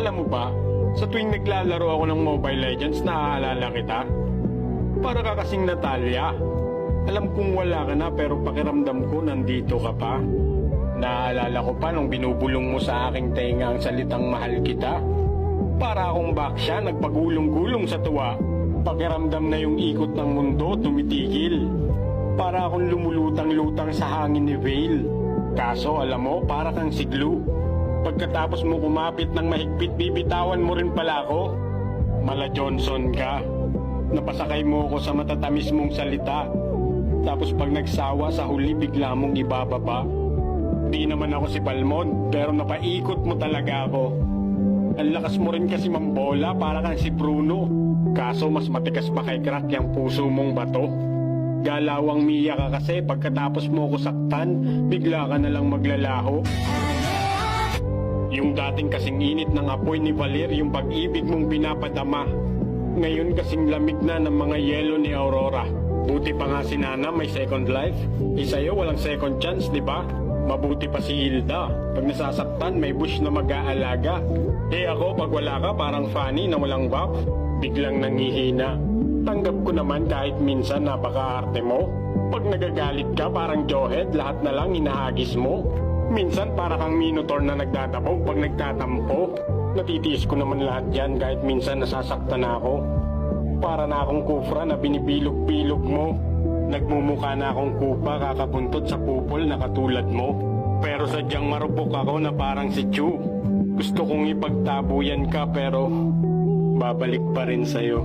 Alam mo ba, sa tuwing naglalaro ako ng Mobile Legends, naaalala kita. Para ka kasing Natalia. Alam kong wala ka na pero pakiramdam ko nandito ka pa. Naaalala ko pa nung binubulong mo sa aking tenga ang salitang mahal kita. Para akong baksya nagpagulong-gulong sa tuwa. Pakiramdam na yung ikot ng mundo tumitigil. Para akong lumulutang-lutang sa hangin ni Vale. Kaso alam mo, para kang siglo. Pagkatapos mo kumapit ng mahigpit, bibitawan mo rin pala ako. Mala Johnson ka. Napasakay mo ako sa matatamis mong salita. Tapos pag nagsawa sa huli, bigla mong ibababa. Di naman ako si Palmon, pero napaikot mo talaga ako. Ang lakas mo rin kasi mambola, para kang si Bruno. Kaso mas matigas pa kay Crack yung puso mong bato. Galawang Mia ka kasi, pagkatapos mo ko saktan, bigla ka na lang maglalaho. Yung dating kasing init ng apoy ni Valer, yung pag-ibig mong pinapadama. Ngayon kasing lamig na ng mga yelo ni Aurora. Buti pa nga si Nana may second life. Sa'yo walang second chance, di ba? Mabuti pa si Hilda. Pag nasasaktan, may bush na mag-aalaga. Ako, pag wala ka, parang Fanny na walang buff. Biglang nangihina. Tanggap ko naman kahit minsan napaka-arte mo. Pag nagagalit ka, parang Johead, lahat na lang hinahagis mo. Minsan para kang Minotaur na nagdadabog pag nagtatampo. Natitiis ko naman lahat yan kahit minsan nasasaktan ako. Para na akong kufra na binibilog-bilog mo. Nagmumukha na akong kupa kakabuntot sa kupol na katulad mo. Pero sadyang marupok ako na parang si Chu. Gusto kong ipagtabuyan ka pero babalik pa rin sa'yo.